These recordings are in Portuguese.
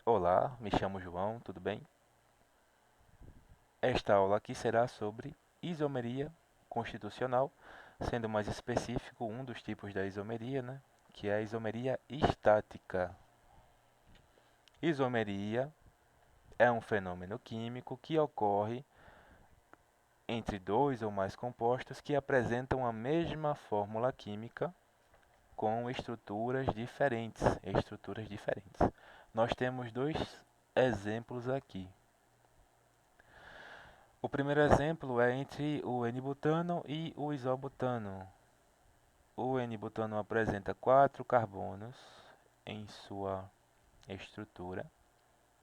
Olá, me chamo João, tudo bem? Esta aula aqui será sobre isomeria constitucional, sendo mais específico um dos tipos da isomeria, né? Que é a isomeria estática. Isomeria é um fenômeno químico que ocorre entre dois ou mais compostos que apresentam a mesma fórmula química com estruturas diferentes. Nós temos dois exemplos aqui. O primeiro exemplo é entre o N-butano e o isobutano. O N-butano apresenta 4 carbonos em sua estrutura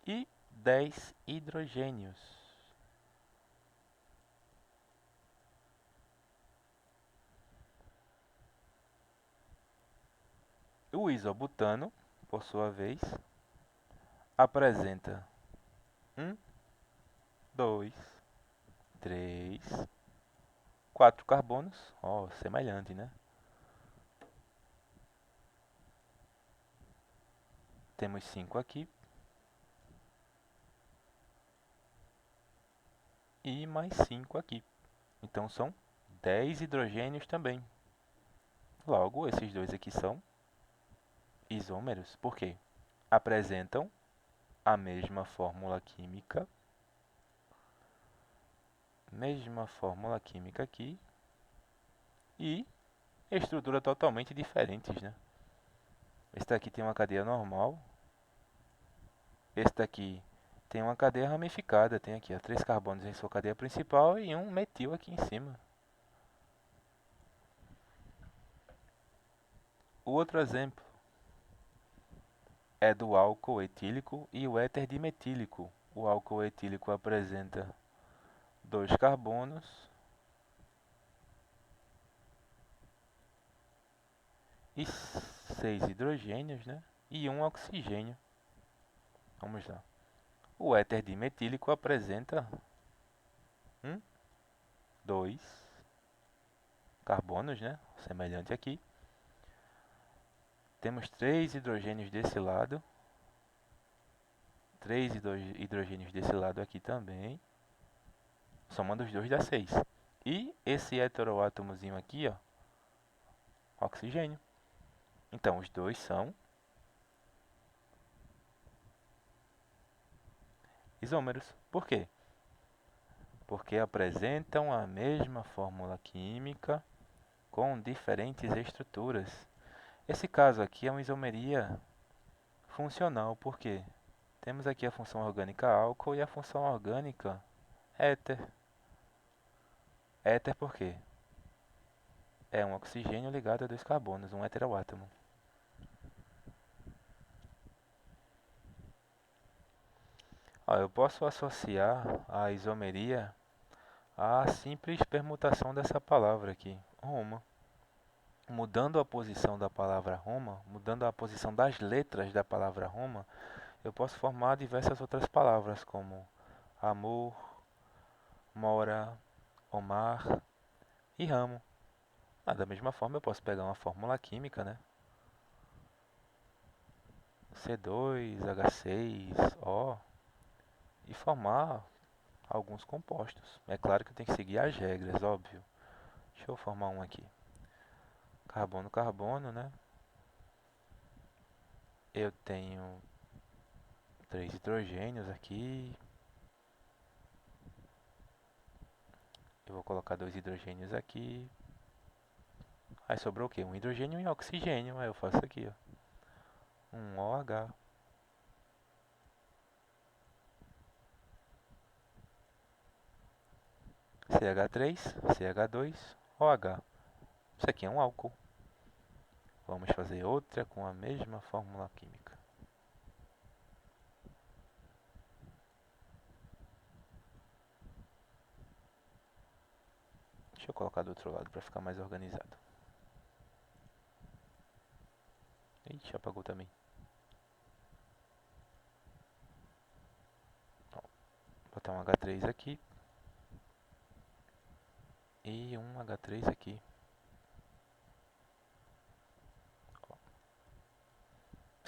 e 10 hidrogênios. O isobutano, por sua vez, apresenta 1, 2, 3, 4 carbonos. Ó, semelhante, né? Temos 5 aqui e mais 5 aqui. Então são 10 hidrogênios também. Logo, esses dois aqui são isômeros, por quê? Apresentam a mesma fórmula química aqui e estrutura totalmente diferentes, né? Esse daqui tem uma cadeia normal, esse daqui tem uma cadeia ramificada, tem aqui ó, 3 carbonos em sua cadeia principal e um metil aqui em cima. O outro exemplo é do álcool etílico e o éter dimetílico. O álcool etílico apresenta 2 carbonos e 6 hidrogênios, né? E um oxigênio. Vamos lá. O éter dimetílico apresenta 2 carbonos, né? Semelhante aqui. Temos 3 hidrogênios desse lado. 3 hidrogênios desse lado aqui também. Somando os dois dá 6. E esse heteroátomozinho aqui, ó, oxigênio. Então, os dois são isômeros. Por quê? Porque apresentam a mesma fórmula química com diferentes estruturas. Esse caso aqui é uma isomeria funcional, por quê? Temos aqui a função orgânica álcool e a função orgânica éter. Éter por quê? É um oxigênio ligado a 2 carbonos, um heteroátomo. Ó, eu posso associar a isomeria à simples permutação dessa palavra aqui, Roma. Mudando a posição da palavra Roma, mudando a posição das letras da palavra Roma, eu posso formar diversas outras palavras como amor, mora, Omar e ramo. Da mesma forma, eu posso pegar uma fórmula química, né? C2H6O e formar alguns compostos. É claro que eu tenho que seguir as regras, óbvio. Deixa eu formar um aqui. Carbono, carbono, né? Eu tenho 3 hidrogênios aqui. Eu vou colocar 2 hidrogênios aqui. Aí sobrou o quê? Um hidrogênio e um oxigênio. Aí eu faço aqui, ó. Um OH. CH3, CH2, OH. Isso aqui é um álcool. Vamos fazer outra com a mesma fórmula química. Deixa eu colocar do outro lado para ficar mais organizado. Ixi, apagou também. Ó, vou botar um H3 aqui. E um H3 aqui.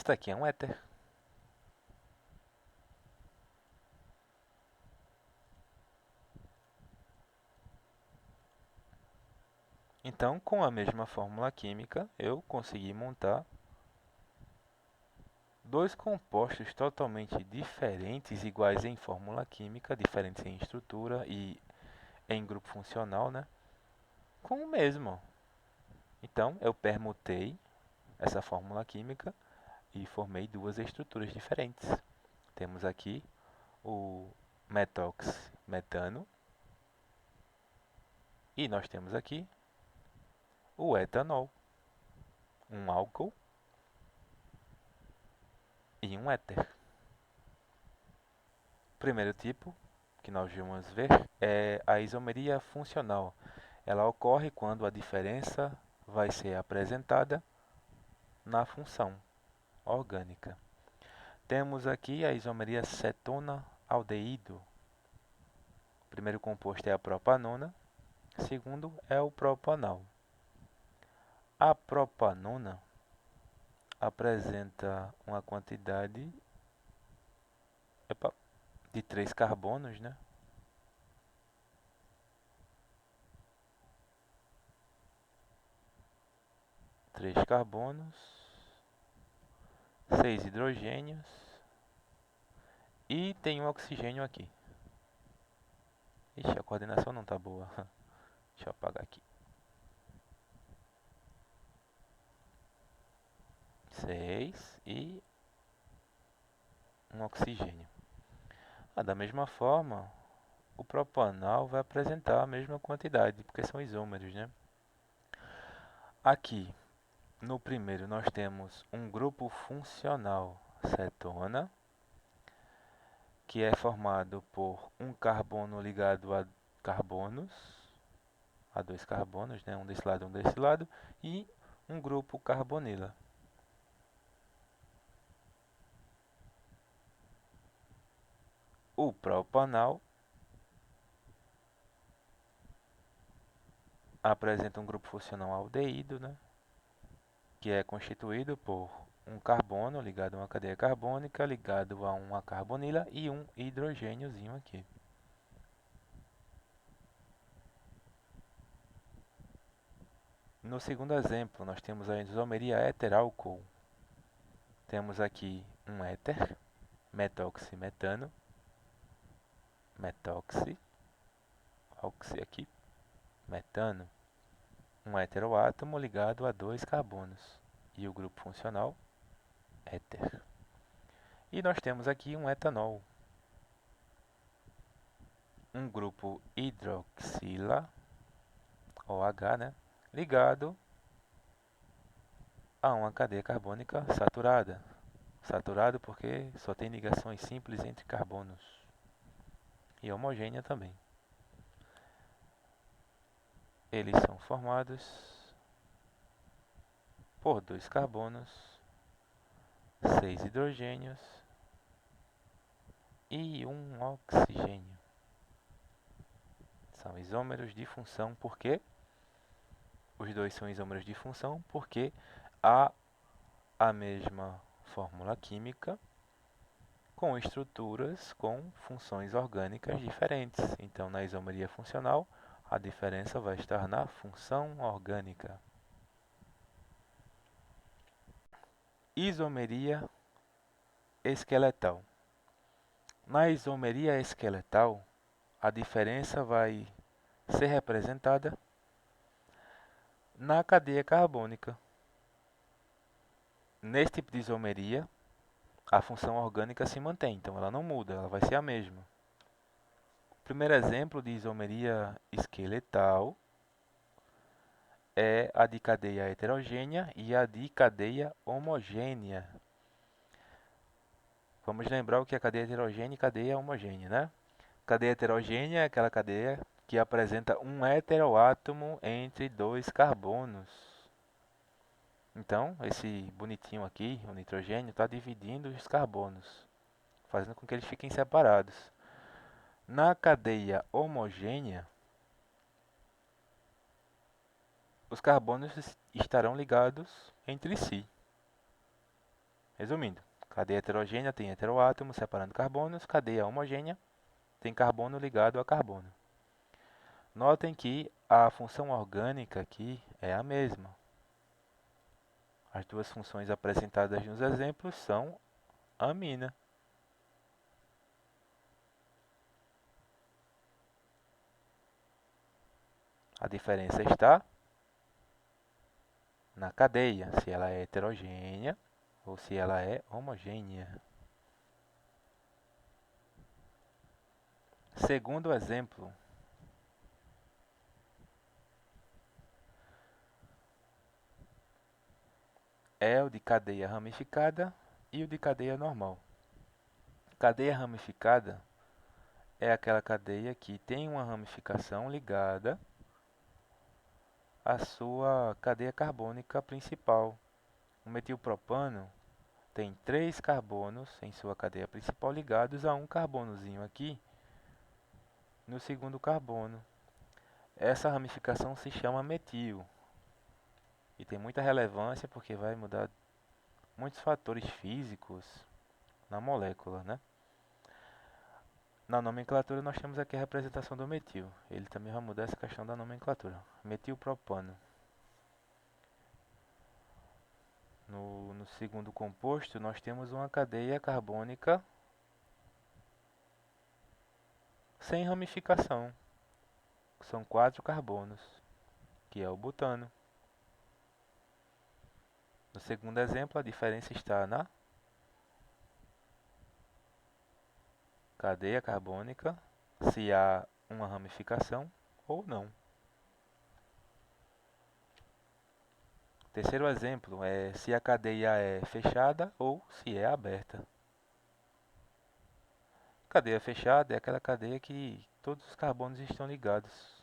Isso daqui é um éter. Então, com a mesma fórmula química, eu consegui montar dois compostos totalmente diferentes, iguais em fórmula química, diferentes em estrutura e em grupo funcional, né? Com o mesmo. Então, eu permutei essa fórmula química e formei duas estruturas diferentes. Temos aqui o metox-metano e nós temos aqui o etanol, um álcool e um éter. O primeiro tipo que nós vamos ver é a isomeria funcional. Ela ocorre quando a diferença vai ser apresentada na função orgânica. Temos aqui a isomeria cetona-aldeído. O primeiro composto é a propanona, o segundo é o propanal. A propanona apresenta uma quantidade de 3 carbonos, né? Três carbonos, 6 hidrogênios e tem um oxigênio aqui. Ixi, a coordenação não tá boa. Deixa eu apagar aqui. 6 e um oxigênio. Da mesma forma, o propanal vai apresentar a mesma quantidade, porque são isômeros, né? Aqui, no primeiro, nós temos um grupo funcional cetona, que é formado por um carbono ligado a carbonos, a dois carbonos, né? Um desse lado, e um grupo carbonila. O propanal apresenta um grupo funcional aldeído, né? Que é constituído por um carbono ligado a uma cadeia carbônica, ligado a uma carbonila e um hidrogêniozinho aqui. No segundo exemplo, nós temos a isomeria éter-álcool. Temos aqui um éter, metoximetano, metoxi, oxi aqui, metano, um heteroátomo ligado a dois carbonos e o grupo funcional éter. E nós temos aqui um etanol, um grupo hidroxila, OH, né, ligado a uma cadeia carbônica saturada. Saturado porque só tem ligações simples entre carbonos e homogênea também. Eles são formados por dois carbonos, 6 hidrogênios e um oxigênio. São isômeros de função porque os dois são isômeros de função porque há a mesma fórmula química com estruturas com funções orgânicas diferentes. Então, na isomeria funcional, a diferença vai estar na função orgânica. Isomeria esqueletal. Na isomeria esqueletal, a diferença vai ser representada na cadeia carbônica. Nesse tipo de isomeria, a função orgânica se mantém, então ela não muda, ela vai ser a mesma. O primeiro exemplo de isomeria esqueletal é a de cadeia heterogênea e a de cadeia homogênea. Vamos lembrar o que é cadeia heterogênea e cadeia homogênea, né? Cadeia heterogênea é aquela cadeia que apresenta um heteroátomo entre dois carbonos. Então, esse bonitinho aqui, o nitrogênio, está dividindo os carbonos, fazendo com que eles fiquem separados. Na cadeia homogênea, os carbonos estarão ligados entre si. Resumindo, cadeia heterogênea tem heteroátomo separando carbonos, cadeia homogênea tem carbono ligado a carbono. Notem que A função orgânica aqui é a mesma. As duas funções apresentadas nos exemplos são amina. A diferença está na cadeia, se ela é heterogênea ou se ela é homogênea. Segundo exemplo, é o de cadeia ramificada e o de cadeia normal. Cadeia ramificada é aquela cadeia que tem uma ramificação ligada à sua cadeia carbônica principal. O metilpropano tem 3 carbonos em sua cadeia principal ligados a um carbonozinho aqui no segundo carbono. Essa ramificação se chama metil e tem muita relevância porque vai mudar muitos fatores físicos na molécula, né? Na nomenclatura nós temos aqui a representação do metil. Ele também vai mudar essa questão da nomenclatura. Metilpropano. No segundo composto nós temos uma cadeia carbônica sem ramificação. São 4 carbonos, que é o butano. No segundo exemplo, a diferença está na cadeia carbônica, se há uma ramificação ou não. Terceiro exemplo é se a cadeia é fechada ou se é aberta. Cadeia fechada é aquela cadeia que todos os carbonos estão ligados.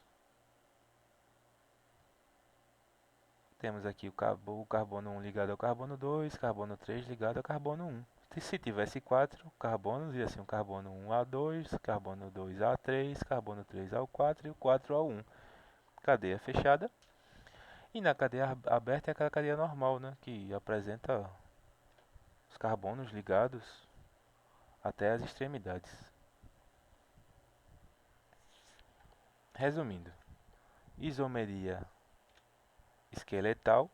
Temos aqui o carbono 1 ligado ao carbono 2, carbono 3 ligado ao carbono 1. Se tivesse 4 carbonos, ia ser um carbono 1A2, carbono 2A3, carbono 3A4 e o 4A1. Cadeia fechada. E na cadeia aberta é aquela cadeia normal, né, que apresenta os carbonos ligados até as extremidades. Resumindo, isomeria esqueletal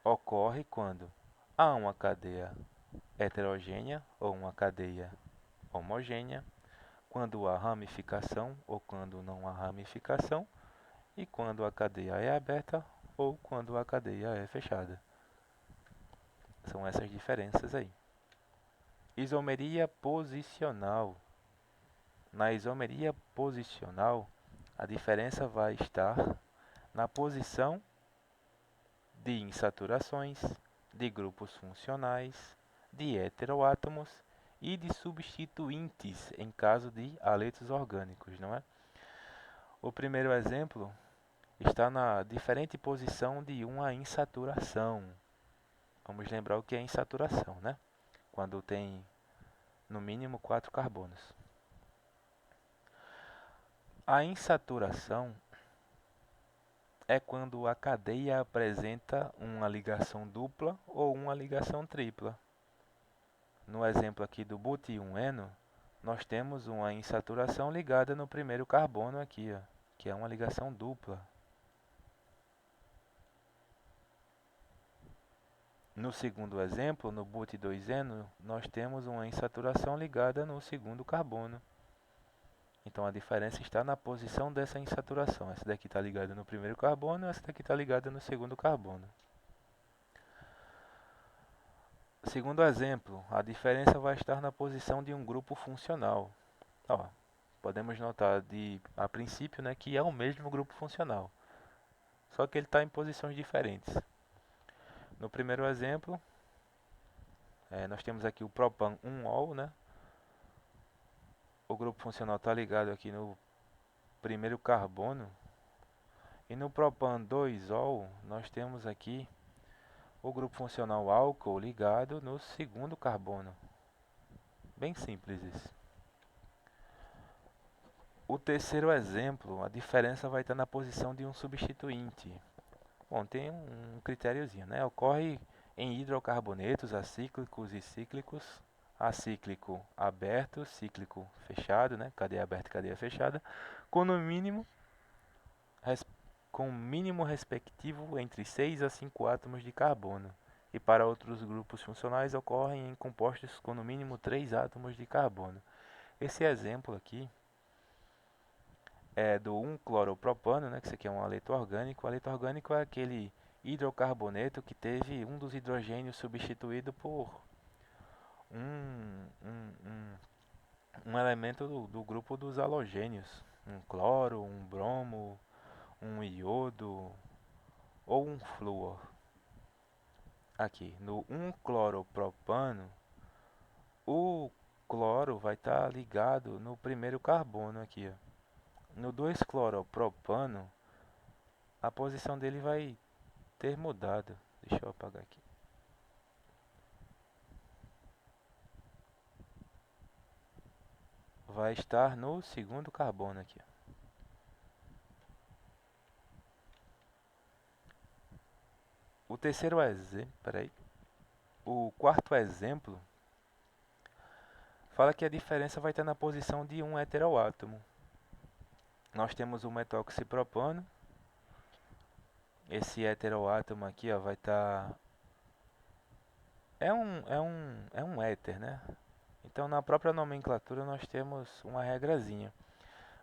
ocorre quando há uma cadeia heterogênea ou uma cadeia homogênea, quando há ramificação ou quando não há ramificação, e quando a cadeia é aberta ou quando a cadeia é fechada. São essas diferenças aí. Isomeria posicional. Na isomeria posicional, a diferença vai estar na posição de insaturações, de grupos funcionais, de heteroátomos e de substituintes em caso de haletos orgânicos, não é? O primeiro exemplo está na diferente posição de uma insaturação. Vamos lembrar o que é insaturação, né? Quando tem no mínimo 4 carbonos. A insaturação é quando a cadeia apresenta uma ligação dupla ou uma ligação tripla. No exemplo aqui do but1-eno, nós temos uma insaturação ligada no primeiro carbono aqui, ó, que é uma ligação dupla. No segundo exemplo, no but2-eno, nós temos uma insaturação ligada no segundo carbono. Então a diferença está na posição dessa insaturação. Essa daqui está ligada no primeiro carbono, essa daqui está ligada no segundo carbono. Segundo exemplo, a diferença vai estar na posição de um grupo funcional. Ó, podemos notar a princípio, né, que é o mesmo grupo funcional, só que ele está em posições diferentes. No primeiro exemplo, nós temos aqui o propan 1-ol, né? O grupo funcional está ligado aqui no primeiro carbono. E no propan 2-ol, nós temos aqui o grupo funcional álcool ligado no segundo carbono. Bem simples isso. O terceiro exemplo, a diferença vai estar na posição de um substituinte. Bom, tem um critériozinho, né? Ocorre em hidrocarbonetos acíclicos e cíclicos, acíclico aberto, cíclico fechado, né? Cadeia aberta e cadeia fechada, com no mínimo com mínimo respectivo entre 6 a 5 átomos de carbono, e para outros grupos funcionais ocorrem em compostos com no mínimo 3 átomos de carbono. Esse exemplo aqui é do 1-cloropropano, né, que isso aqui é um haleto orgânico. O haleto orgânico é aquele hidrocarboneto que teve um dos hidrogênios substituído por um, um, um, um elemento do grupo dos halogênios, um cloro, um bromo, um iodo ou um flúor. Aqui, no 1-cloropropano, o cloro vai estar ligado no primeiro carbono aqui, ó. No 2-cloropropano, a posição dele vai ter mudado. Deixa eu apagar aqui. Vai estar no segundo carbono aqui. O terceiro exemplo, o quarto exemplo fala que a diferença vai estar na posição de um heteroátomo. Nós temos o metoxipropano. Esse heteroátomo aqui, ó, vai estar é um éter, né? Então, na própria nomenclatura nós temos uma regrazinha.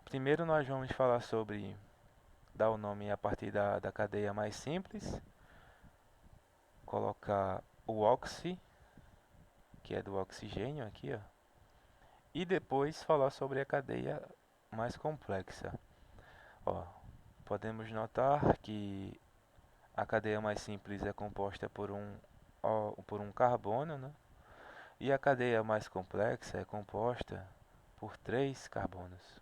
Primeiro nós vamos falar sobre dar o nome a partir da cadeia mais simples, colocar o oxi, que é do oxigênio aqui, ó, e depois falar sobre a cadeia mais complexa. Ó, podemos notar que a cadeia mais simples é composta por um carbono, né? E a cadeia mais complexa é composta por 3 carbonos.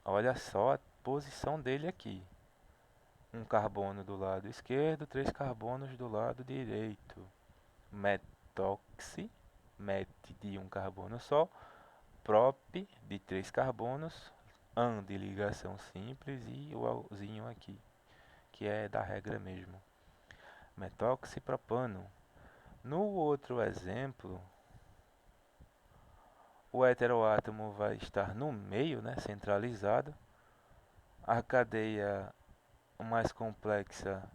Olha só a posição dele aqui. Um carbono do lado esquerdo, 3 carbonos do lado direito. Metoxi, met de um carbono só, prop de 3 carbonos, an de ligação simples e o alzinho aqui, que é da regra mesmo. Metoxipropano. No outro exemplo, o heteroátomo vai estar no meio, né, centralizado. A cadeia mais complexa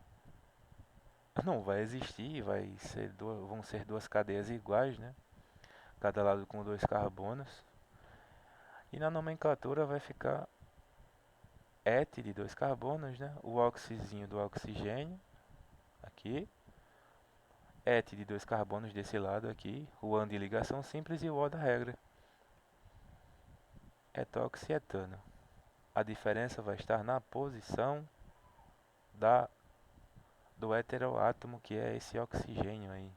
não vai existir, vão ser duas cadeias iguais, né, cada lado com 2 carbonos. E na nomenclatura vai ficar et de 2 carbonos, né, o oxizinho do oxigênio aqui, et de 2 carbonos desse lado aqui, o an de ligação simples e o O da regra. Etoxietano. A diferença vai estar na posição do heteroátomo, que é esse oxigênio aí.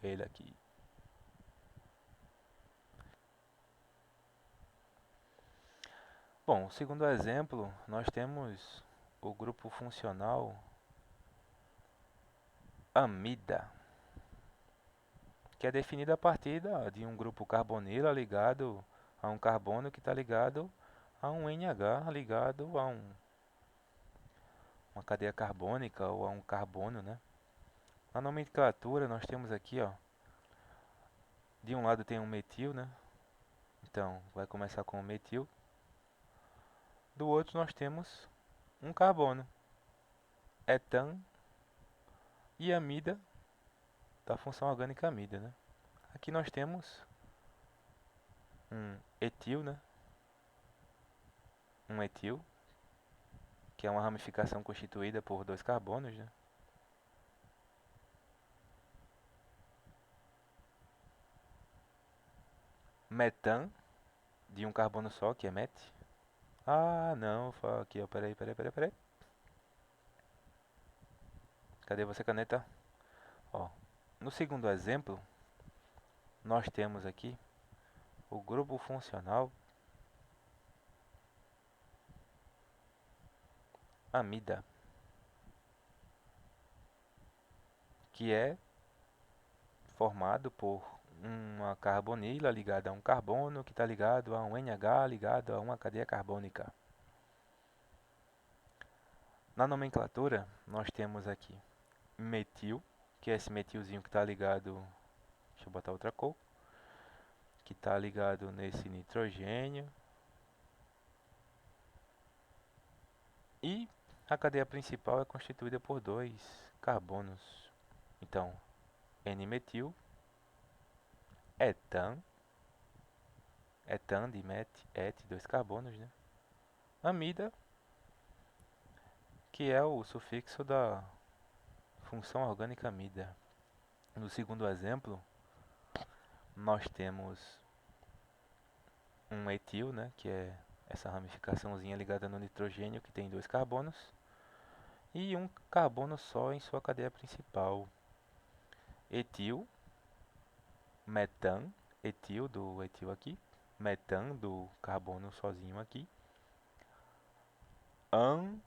Ele aqui. Bom, segundo exemplo, nós temos o grupo funcional amida, que é definido a partir de um grupo carbonila ligado a um carbono que está ligado a um NH ligado a uma cadeia carbônica ou a um carbono, né? Na nomenclatura nós temos aqui, ó, de um lado tem um metil, né? Então vai começar com o metil. Do outro nós temos um carbono, etan e amida, da função orgânica amida, né? Aqui nós temos um etil, né? Um etil, que é uma ramificação constituída por 2 carbonos, né? Metan, de um carbono só, que é met. Ah, não, aqui, ó, peraí. Cadê você, caneta? Ó, no segundo exemplo, nós temos aqui o grupo funcional amida, que é formado por uma carbonila ligada a um carbono que está ligado a um NH ligado a uma cadeia carbônica. Na nomenclatura, nós temos aqui metil, que é esse metilzinho que está ligado, deixa eu botar outra cor, que está ligado nesse nitrogênio. E a cadeia principal é constituída por dois carbonos. Então, N-metil, etan, etan de met, et, dois carbonos, né? Amida, que é o sufixo da função orgânica amida. No segundo exemplo, nós temos um etil, né, que é essa ramificaçãozinha ligada no nitrogênio que tem dois carbonos, e um carbono só em sua cadeia principal. Etil, metan, etil do etil aqui, metan do carbono sozinho aqui, an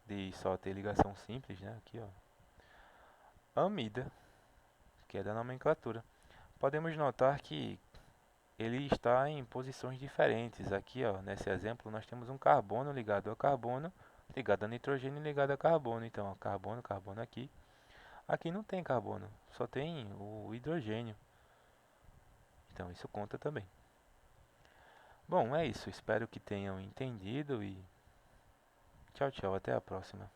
de só ter ligação simples, né, aqui ó, amida, que é da nomenclatura. Podemos notar que ele está em posições diferentes. Aqui, ó, nesse exemplo, nós temos um carbono ligado a carbono, ligado a nitrogênio e ligado a carbono. Então, ó, carbono, carbono aqui. Aqui não tem carbono, só tem o hidrogênio. Então, isso conta também. Bom, é isso. Espero que tenham entendido e tchau, tchau. Até a próxima.